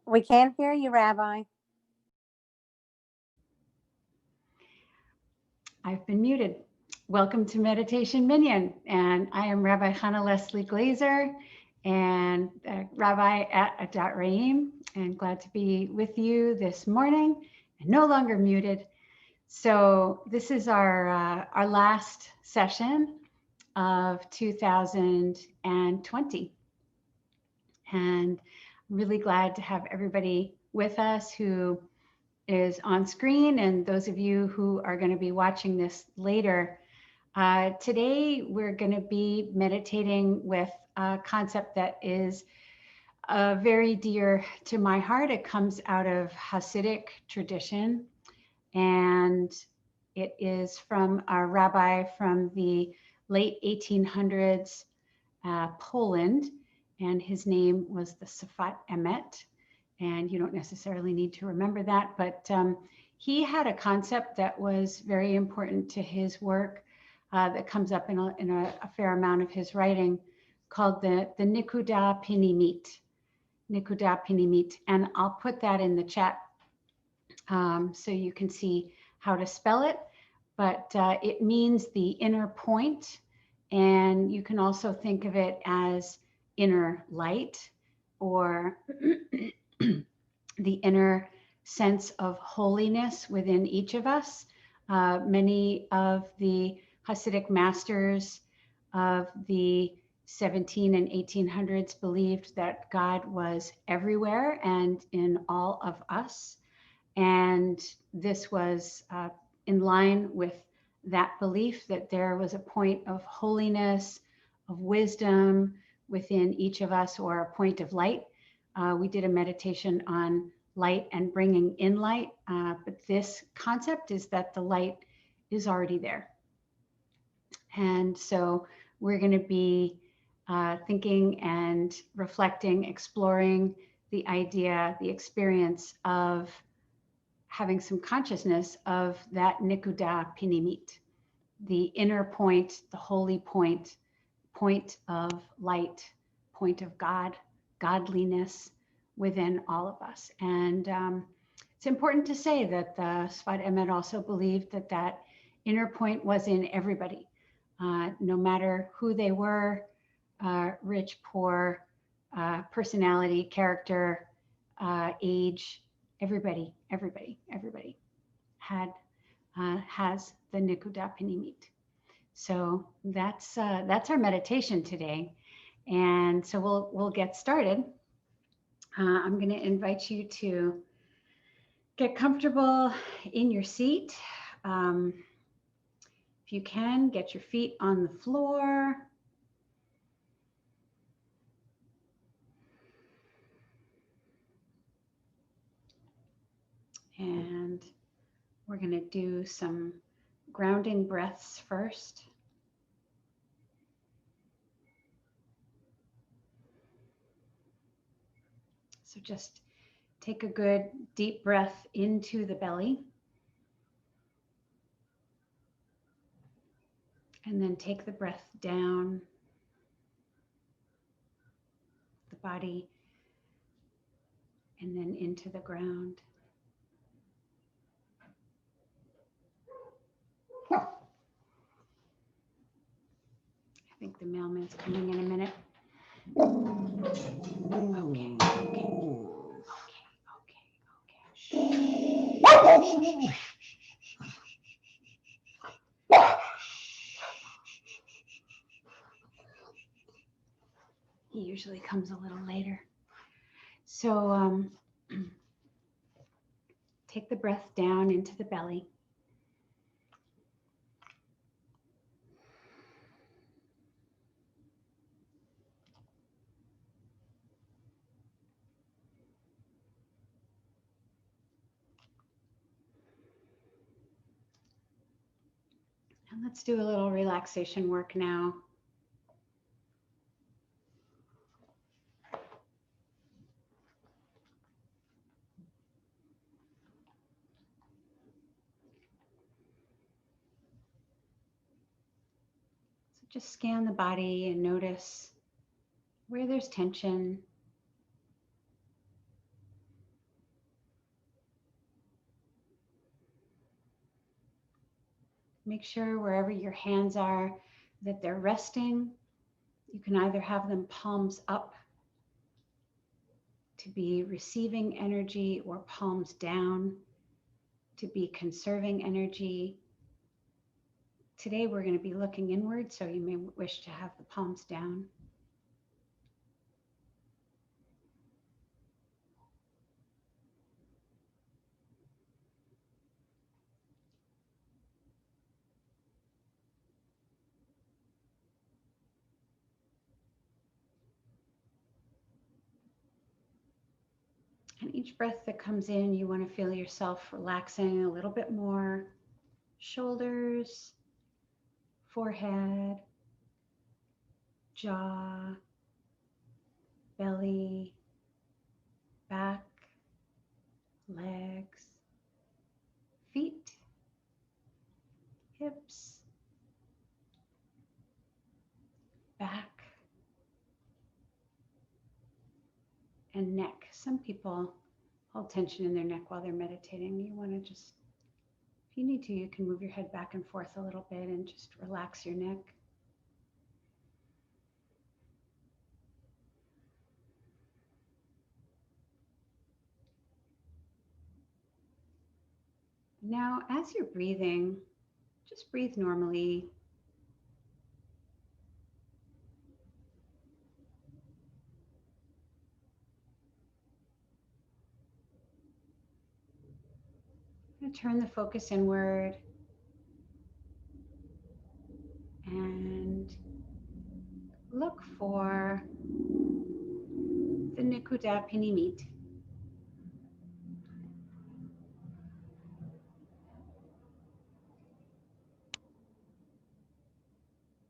We can't hear you, Rabbi. I've been muted. Welcome to Meditation Minyan, and I am Rabbi Hannah Leslie Glazer and Rabbi at Adat Reim, and glad to be with you this morning and no longer muted. So this is our last session of 2020, and I'm really glad to have everybody with us who is on screen and those of you who are going to be watching this later. Today, we're going to be meditating with a concept that is very dear to my heart. It comes out of Hasidic tradition, and it is from a rabbi from the late 1800s, Poland, and his name was the Sfat Emet. And you don't necessarily need to remember that, but he had a concept that was very important to his work that comes up in a fair amount of his writing, called the Nikuda Pinimit. Nikuda Pinimit. And I'll put that in the chat so you can see how to spell it. But it means the inner point, and you can also think of it as inner light, or the inner sense of holiness within each of us. Many of the Hasidic masters of the 17 and 1800s believed that God was everywhere and in all of us. And this was in line with that belief that there was a point of holiness, of wisdom within each of us, or a point of light. We did a meditation on light and bringing in light, but this concept is that the light is already there. And so we're going to be thinking and reflecting, exploring the idea, the experience of having some consciousness of that Nikuda Pinimit, the inner point, the holy point, point of light, point of God, godliness within all of us. And it's important to say that the Sfat Emet also believed that that inner point was in everybody, no matter who they were, rich, poor, personality, character, age. Everybody has the Nikuda Pinimit. So that's our meditation today, and so we'll get started. I'm going to invite you to get comfortable in your seat. If you can, get your feet on the floor. And we're going to do some grounding breaths first. So just take a good deep breath into the belly. And then take the breath down the body and then into the ground. I think the mailman's coming in a minute. Okay. He usually comes a little later. So take the breath down into the belly. And let's do a little relaxation work now. So just scan the body and notice where there's tension, Make sure wherever your hands are that they're resting. You can either have them palms up to be receiving energy or palms down to be conserving energy. Today we're going to be looking inward, so you may wish to have the palms down. And each breath that comes in, you want to feel yourself relaxing a little bit more. Shoulders, forehead, jaw, belly, back, legs, feet, hips, back, and neck. Some people hold tension in their neck while they're meditating. You want to just, if you need to, you can move your head back and forth a little bit and just relax your neck. Now, as you're breathing, just breathe normally. Turn the focus inward and look for the Nikuda Pinimit.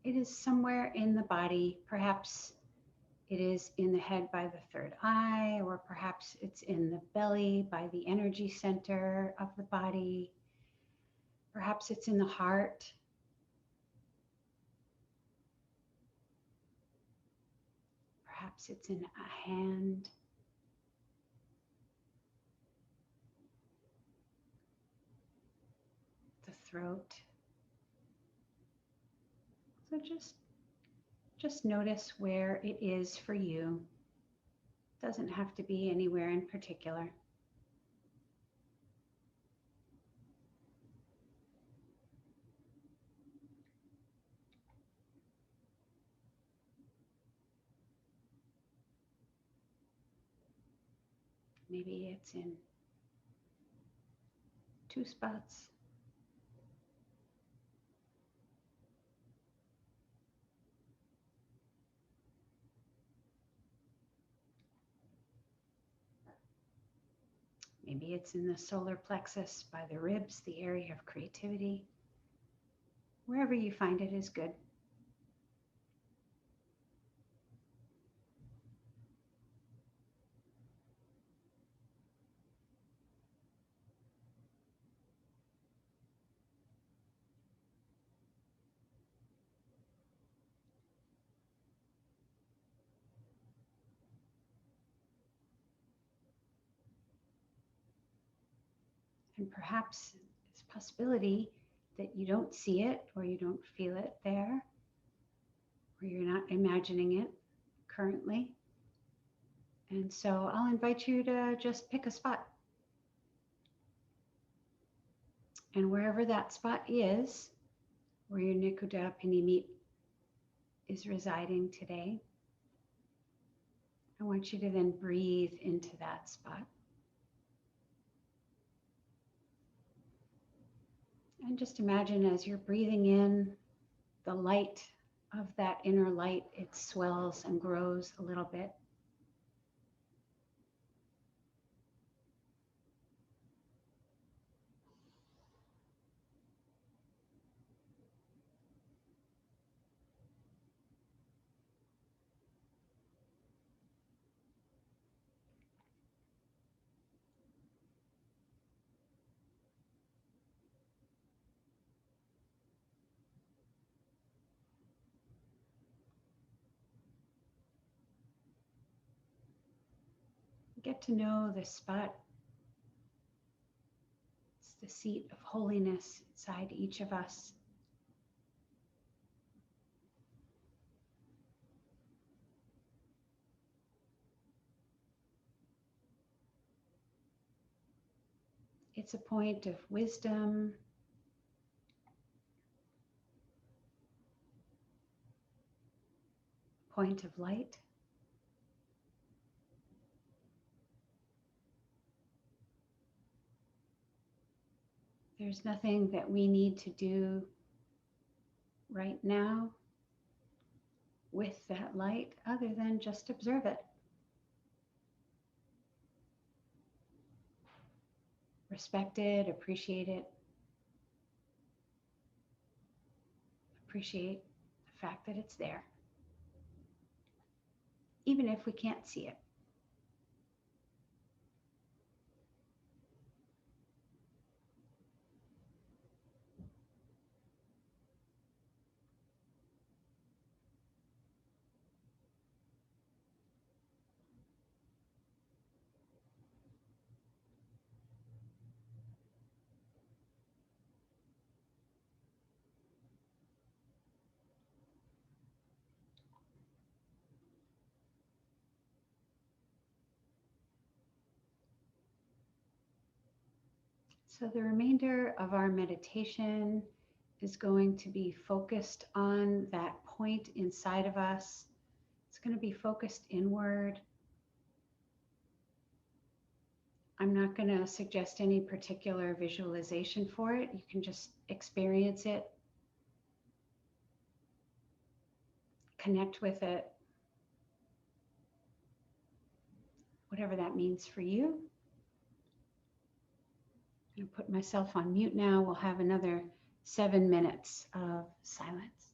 It is somewhere in the body. Perhaps it is in the head by the third eye, or perhaps it's in the belly by the energy center of the body. Perhaps it's in the heart. Perhaps it's in a hand. The throat. So just notice where it is for you. Doesn't have to be anywhere in particular. Maybe it's in 2 spots. Maybe it's in the solar plexus by the ribs, the area of creativity. Wherever you find it is good. And perhaps it's a possibility that you don't see it or you don't feel it there, or you're not imagining it currently. And so I'll invite you to just pick a spot. And wherever that spot is, where your Nikuda Pinimit is residing today, I want you to then breathe into that spot. And just imagine as you're breathing in the light of that inner light, it swells and grows a little bit. Get to know this spot. It's the seat of holiness inside each of us. It's a point of wisdom, point of light. There's nothing that we need to do right now with that light other than just observe it. Respect it, appreciate it. Appreciate the fact that it's there, even if we can't see it. So the remainder of our meditation is going to be focused on that point inside of us. It's going to be focused inward. I'm not going to suggest any particular visualization for it. You can just experience it, connect with it, whatever that means for you. I'm going to put myself on mute now. We'll have another 7 minutes of silence.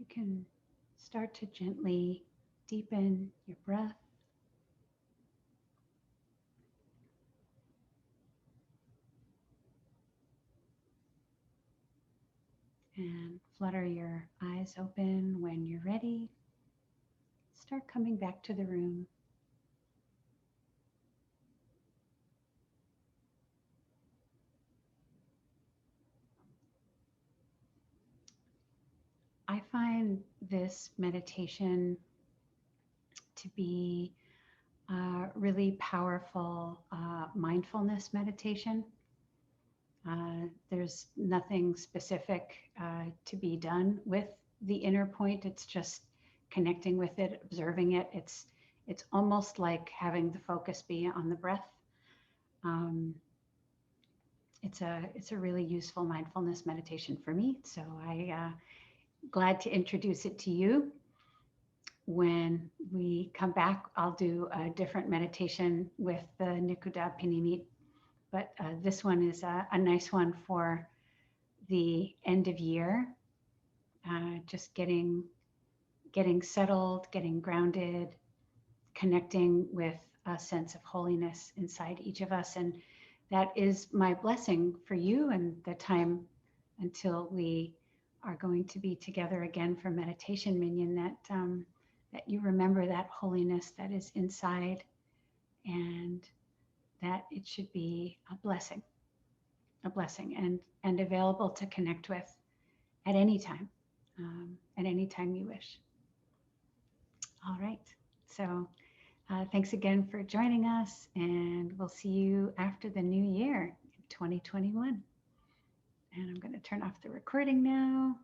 you can start to gently deepen your breath. And flutter your eyes open when you're ready. Start coming back to the room. I find this meditation to be a really powerful mindfulness meditation. There's nothing specific to be done with the inner point. It's just connecting with it, observing it. It's almost like having the focus be on the breath. It's a really useful mindfulness meditation for me. So I glad to introduce it to you. When we come back, I'll do a different meditation with the Nikuda Pinimit, but this one is a nice one for the end of year. Just getting settled, getting grounded, connecting with a sense of holiness inside each of us. And that is my blessing for you and the time until we are going to be together again for meditation, Minyan, that you remember that holiness that is inside, and that it should be a blessing and available to connect with at any time, you wish. All right. So thanks again for joining us, and we'll see you after the new year in 2021. And I'm going to turn off the recording now.